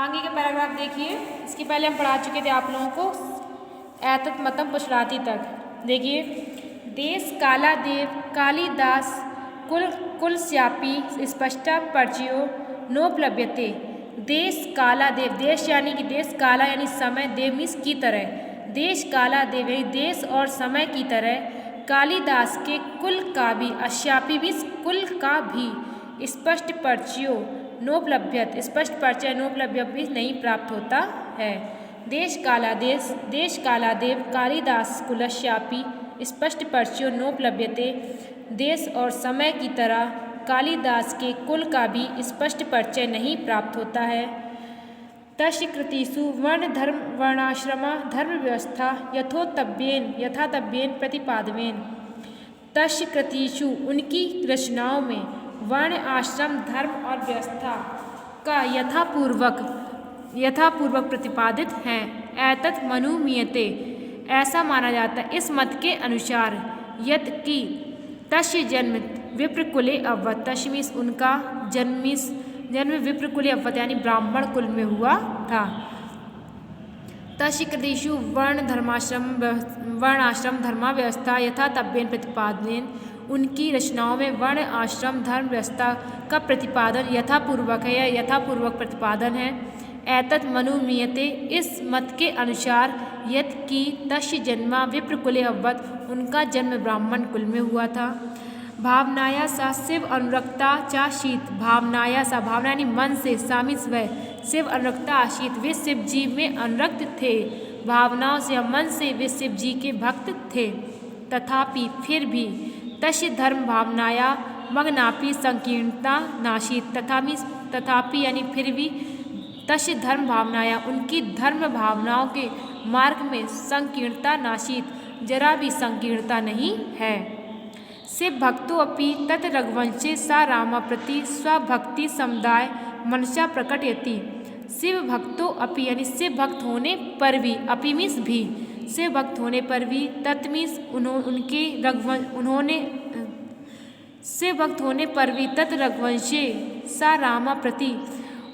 आगे के पैराग्राफ देखिए, इसके पहले हम पढ़ा चुके थे आप लोगों को एतत् मतम पुष्णाति तक। देखिए, देश कालादेव कालिदास कुलस्यापि स्पष्टा पर्चयो नोपलभ्यते। देश कालादेव, देश यानी कि देश, काला यानी समय, देव मीन्स की तरह, देश कालादेव यानी देश और समय की तरह, कालिदास के कुल का भी, अश्यापि मीन्स कुल का भी, स्पष्ट पर्चयो नोपलभ्यत, स्पष्ट परिचय नोपलभ्य भी नहीं प्राप्त होता है। देश कालादेव कालिदास कुलस्यापि स्पष्ट पर्चयो नोपलभ्यते। देश और समय की तरह कालिदास के कुल का भी स्पष्ट परिचय नहीं प्राप्त होता है। तस्य कृतिषु वर्ण धर्म वर्णाश्रम धर्म व्यवस्था यथातथ्येन प्रतिपादवेन। तस्य कृतिषु उनकी रचनाओं में वर्ण आश्रम धर्म और व्यवस्था का यथापूर्वक प्रतिपादित हैं। एतत् मनुमीयते, ऐसा माना जाता है इस मत के अनुसार, यत् कि तस्य जन्म विप्रकुले अभवत्, तस्य मीन्स उनका जन्म विप्रकुले अभवत् यानी ब्राह्मण कुल में हुआ था। तस्य कृतिषु वर्ण आश्रम धर्मा व्यवस्था यथातथ्येन प्रतिपादनेन, उनकी रचनाओं में वर्ण आश्रम धर्म व्यवस्था का प्रतिपादन यथापूर्वक है या यथापूर्वक प्रतिपादन है। एतत् मनुमीयते, इस मत के अनुसार, यत् कि तस्य जन्मा विप्रकुले अभवत्, उनका जन्म ब्राह्मण कुल में हुआ था। भावनाया सा शिव अनुरक्ता चाशीत, भावनाया सा, भावना यानी मन से, सामिस वह, शिव अनुरक्ता आशीत, वे शिव जी में अनुरक्त थे, भावनाओं से या मन से वे शिव जी के भक्त थे। तथापि फिर भी, तस्य धर्म भावनाया मग्नापि संकीर्णता नाशीत, तथापि यानी फिर भी, तस्य धर्म भावनाया, उनकी धर्म भावनाओं के मार्ग में संकीर्णता नाशीत, जरा भी संकीर्णता नहीं है। शिव भक्तो अपि तत् रघुवंशे सा रामा प्रति स्वभक्ति समुदाय मनसा प्रकटयति। शिव भक्तो अपि यानी शिव भक्त होने पर भी, अपि मीन्स भी, शिव भक्त होने पर भी, तत् मीन्स उन्होंने शिव भक्त होने पर भी, तत् रघुवंशे सा रामा प्रति,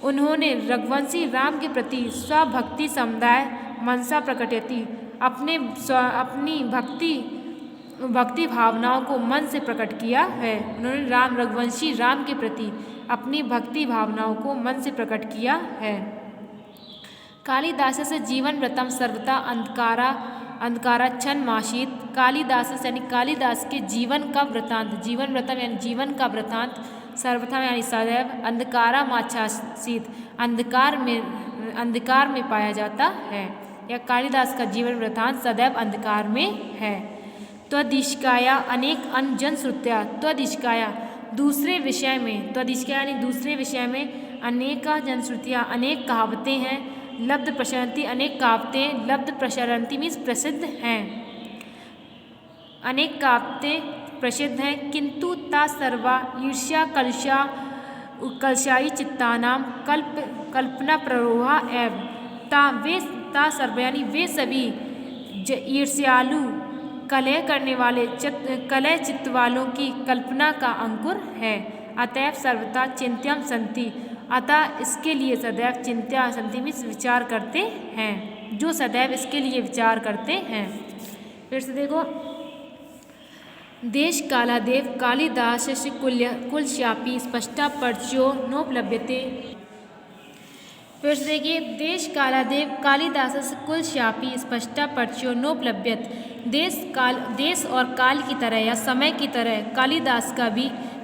उन्होंने रघुवंशी राम के प्रति स्वभक्ति समुदाय मनसा प्रकटयति, अपनी भक्ति भावनाओं को मन से प्रकट किया है। उन्होंने रघुवंशी राम के प्रति अपनी भक्ति भावनाओं को मन से प्रकट किया है। कालिदास से जीवन व्रतम सर्वथा अंधकाराच्छन्नमासीत्, कालिदास यानी कालिदास के जीवन का वृतांत, जीवन व्रतम यानी जीवन का वृतांत, सर्वथा यानी सदैव, अंधकारामाच्छासित, अंधकार में पाया जाता है, या कालिदास का जीवन वृतांत सदैव अंधकार में है। त्वदिष्काया अनेक अन्य जनश्रुत्या, त्वदिष्काया दूसरे विषय में, त्वदिष्काया यानी दूसरे विषय में, अनेक जनश्रुतियाँ अनेक कहावतें हैं, लब्ध प्रचलन्ति अनेक कहावतें लब्ध प्रचलन्ति मीन्स प्रसिद्ध हैं, अनेक कहावतें प्रसिद्ध हैं, किंतु ता सर्वा ईर्ष्या कलशायी चित्तानां कल्पना प्ररोहा एव। ता सर्व यानी वे सभी ईर्ष्यालु कलह करने वाले कलह चित्त वालों की कल्पना का अंकुर है। अतएव सर्वथा चिंत्यम संति, अतः इसके लिए सदैव चिंत्या संति मीन्स विचार करते हैं, जो सदैव इसके लिए विचार करते हैं। फिर से देखो, देश कालादेव कालिदास कुलस्यापि स्पष्टा पर्चयो नोपलभ्यते। फिर से देखिए, देश कालादेव कालिदास कुलस्यापि स्पष्टा पर्चयो नोपलभ्यत। देश और काल की तरह या समय की तरह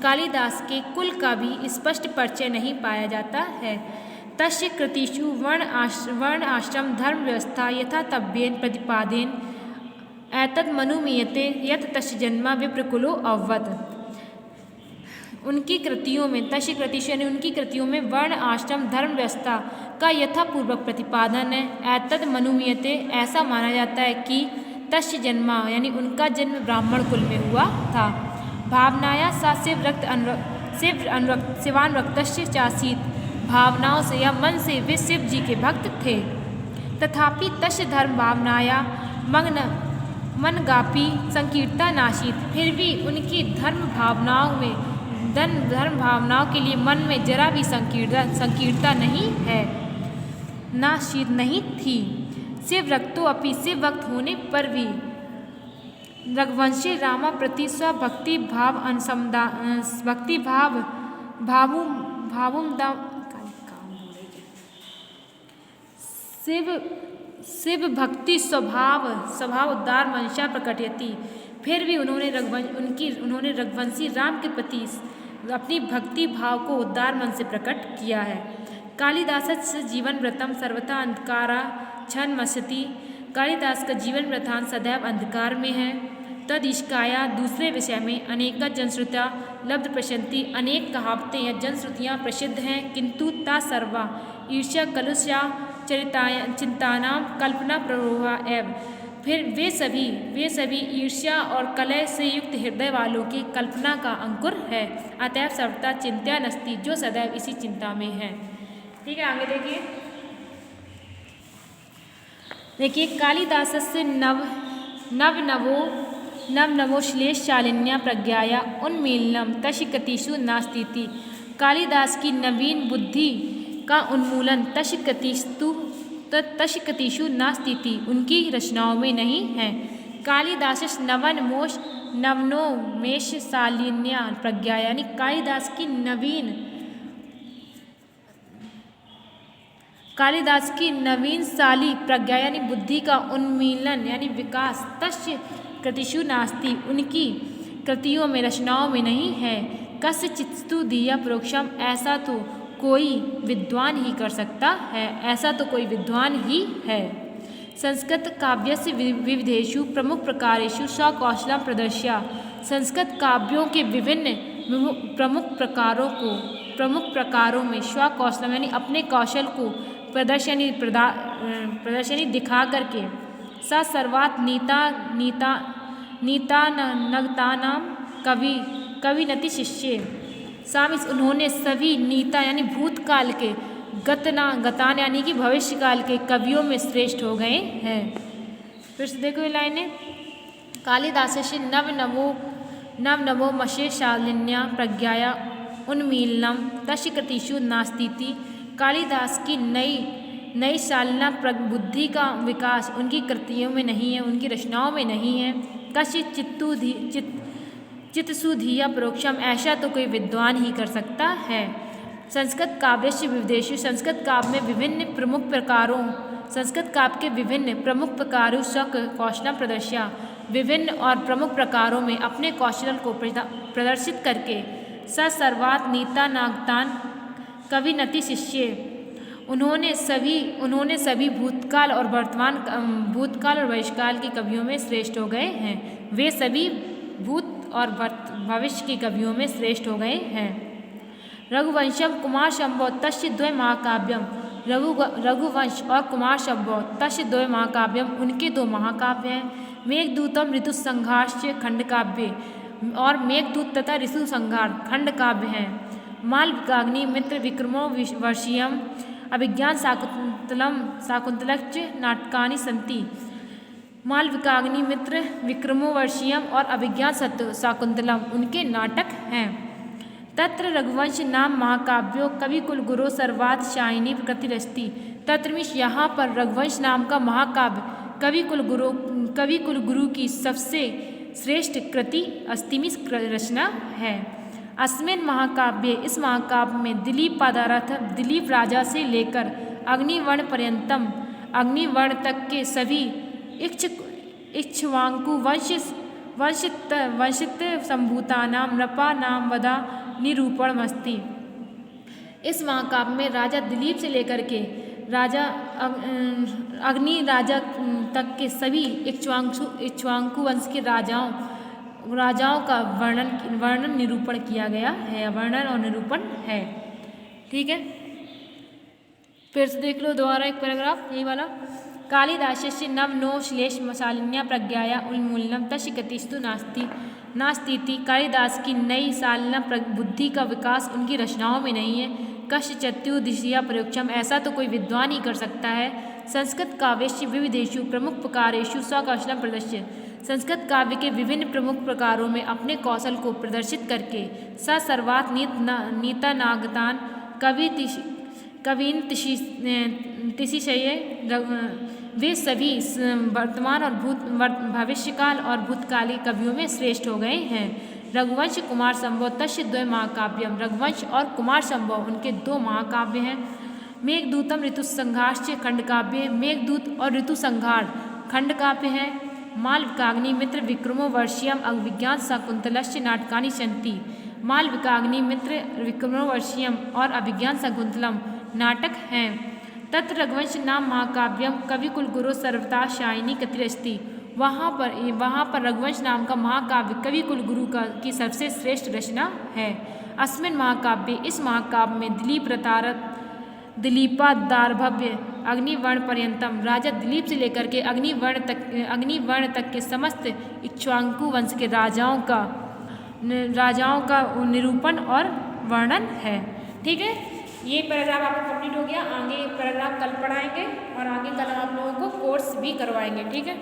कालिदास के कुल का भी स्पष्ट परिचय नहीं पाया जाता है। तस्य कृतिषु वर्ण आश्रम धर्म व्यवस्था यथातथ्येन प्रतिपादेन एतत् मनुमीयते यत् तस्य जन्म विप्रकुलो अभवत्। उनकी कृतियों में, तस्य कृतिषु यानी उनकी कृतियों में वर्ण आश्रम धर्म व्यवस्था का यथापूर्वक प्रतिपादन है। एतत् मनुमीयते, ऐसा माना जाता है कि तस्य जन्म यानी उनका जन्म ब्राह्मण कुल में हुआ था। भावनाया सा शिवानुरक्तस्य चासीत्, भावनाओं से या मन से वे शिव जी के भक्त थे। तथापि तस्य धर्म भावनाया मनगापी संकीर्णता नाशीत, फिर भी उनकी धर्म भावनाओं के लिए मन में जरा भी संकीर्णता नहीं है। नाशीर नहीं थी। शिवरक्तो अपि शिवभक्त होने पर भी रघुवंशी रामा प्रति स्वभक्ति भाव अनुसंधा भक्ति भाव भावुम शिव भक्ति स्वभाव उद्धार मंशा प्रकटयति। फिर भी उन्होंने रघुवंशी राम के प्रति अपनी भक्ति भाव को उद्दार मन से प्रकट किया है। कालिदास जीवन व्रतम सर्वथा अंधकारा क्षण मस्यति। कालिदास का जीवन वृत्तांत सदैव अंधकार में है। तदिष्काया दूसरे विषय में अनेक जनश्रुतियाँ लब्ध प्रशंति, अनेक कहावतें या जनश्रुतियाँ प्रसिद्ध हैं, किंतु ता सर्वा ईर्ष्या कलुषा चिंतानाम कल्पना प्ररोहा एव। फिर वे सभी ईर्ष्या और कलह से युक्त हृदय वालों की कल्पना का अंकुर है। अतएव सर्वथा चिंत्या नस्ती, जो सदैव इसी चिंता में है। ठीक है, आगे देखिए कालिदास से नवनवो श्लेष शालिन्या प्रज्ञाया उन्मीलनम तशिकतिषु नास्तीति। कालिदास की नवीन बुद्धि का उन्मूलन तशिकतिषु नास्तीति उनकी रचनाओं में नहीं है। कालिदास नवनोमेष शालिन्या प्रज्ञा, यानी कालिदास की नवीन शाली प्रज्ञा यानी बुद्धि का उन्मीलन यानी विकास तस्य कृतिषु नास्ति उनकी कृतियों में रचनाओं में नहीं है। कस्य चित्तु दिया प्रोक्षम, ऐसा तो कोई विद्वान ही कर सकता है, ऐसा तो कोई विद्वान ही है। संस्कृत काव्यस्य विविधेषु प्रमुख प्रकारेषु स्वकौशलम प्रदर्श्य। संस्कृत काव्यों के विभिन्न प्रमुख प्रकारों में स्वकौशलम यानी अपने कौशल को प्रदर्शनी दिखा करके सर्वात नीतानगतानाम कविनति शिष्य। सामिस उन्होंने सभी नीता यानी भूतकाल के गतान यानी कि भविष्य काल के कवियों में श्रेष्ठ हो गए हैं। फिर से देखो ये लाइनें। कालिदास से नवनवो मशे शालिन्या प्रज्ञाया उन्मीलनम तशिकृतिषु नास्तीति। कालिदास की नई शालिना बुद्धि का विकास उनकी कृतियों में नहीं है, उनकी रचनाओं में नहीं है। कश्चित् चित्तसुधिया प्रोक्षम, ऐसा तो कोई विद्वान ही कर सकता है। संस्कृत काव्यस्य विविधेषु, संस्कृत काव्य में विभिन्न प्रमुख प्रकारों स्वकौशलम प्रदर्श्य, विभिन्न और प्रमुख प्रकारों में अपने कौशल को प्रदर्शित करके सर्वात नीता नागतान कविनति शिष्य। उन्होंने सभी भूतकाल और भविष्यकाल के कवियों में श्रेष्ठ हो गए हैं। वे सभी भूत और भविष्य के कवियों में श्रेष्ठ हो गए हैं। रघुवंशम कुमार शंभो तस्य द्वय महाकाव्यम। रघुवंश और कुमार शंभो तस्य द्वय महाकाव्यम उनके दो महाकाव्य हैं। मेघदूतम ऋतुसंहारस्य खंड काव्य और मेघदूत तथा ऋतु संहार खंड काव्य हैं। मालविकाग्नि मित्र विक्रमो वर्षीयम अभिज्ञान शाकुंतलश्च नाटकानि सन्ति। मालविकाग्नि मित्र विक्रमो वर्षीयम और अभिज्ञान शाकुंतलम उनके नाटक हैं। तत्र रघुवंश नाम महाकाव्यो कविकुल गुरो सर्वात शायिनी प्रकृतिरस्ति। तत्र में यहाँ पर रघुवंश नाम का महाकाव्य कविकुल गुरु की सबसे श्रेष्ठ कृति अस्तिमिस रचना है। अस्मिन महाकाव्य, इस महाकाव्य में दिलीप पदार्थ दिलीप राजा से लेकर अग्निवर्ण पर्यंतम अग्निवर्ण तक के सभी इक्ष्वाकु वंशित संभूतानाम नृपानाम वदा निरूपणमस्ति। इस महाकाव्य में राजा दिलीप से लेकर के राजा अग्नि राजा तक के सभी इक्ष्वाकु वंश के राजाओं का वर्णन निरूपण किया गया है, वर्णन और निरूपण है। ठीक है, फिर से देख लो दोबारा एक पैराग्राफ यही वाला। कालिदासस्य नवनो श्लेष शालिन्या प्रज्ञाया उन्मूलनम तशिकतिस्तु नास्तीति। कालिदास की नई शालिना बुद्धि का विकास उनकी रचनाओं में नहीं है। कश्चित्युदिशिया प्रयोक्षम, ऐसा तो कोई विद्वान ही कर सकता है। संस्कृत काव्यस्य विविधेषु प्रमुख प्रकारेषु स्वकौशलम प्रदर्श्य। संस्कृत काव्य के विभिन्न प्रमुख प्रकारों में अपने कौशल को प्रदर्शित करके सर्वात नीता नागतान कवीन तिशिशय वे सभी वर्तमान और भविष्यकाल और भूतकाली कवियों में श्रेष्ठ हो गए हैं। रघुवंश कुमार संभव तस्य द्वय महाकाव्यम, रघुवंश और कुमार संभव उनके 2 महाकाव्य हैं। मेघदूतम ऋतुसंहारश्च खंडकाव्य, मेघदूत और ऋतुसंहार खंडकाव्य हैं। मालविकाग्नि मित्र विक्रमो वर्षीयम अभिज्ञान शाकुंतलश्च नाटकानि सन्ति, मालविकाग्नि मित्र विक्रमो वर्षीयम और अभिज्ञान शाकुंतलम नाटक हैं। तत्र रघुवंश नाम महाकाव्यम कविकुल गुरु सर्वथा शायिनी कतिरस्ति, वहाँ पर रघुवंश नाम का महाकाव्य कविकुल गुरु की सबसे श्रेष्ठ रचना है। अस्मिन् महाकाव्य, इस महाकाव्य में दिलीपादारभव्य अग्निवर्ण पर्यंतम, राजा दिलीप से लेकर के अग्निवर्ण तक के समस्त इक्ष्वाकु वंश के राजाओं का निरूपण और वर्णन है। ठीक है, ये पैराग्राफ आपका कंप्लीट हो गया। आगे पैराग्राफ कल पढ़ाएंगे और आगे कल हम आप लोगों को कोर्स भी करवाएंगे। ठीक है।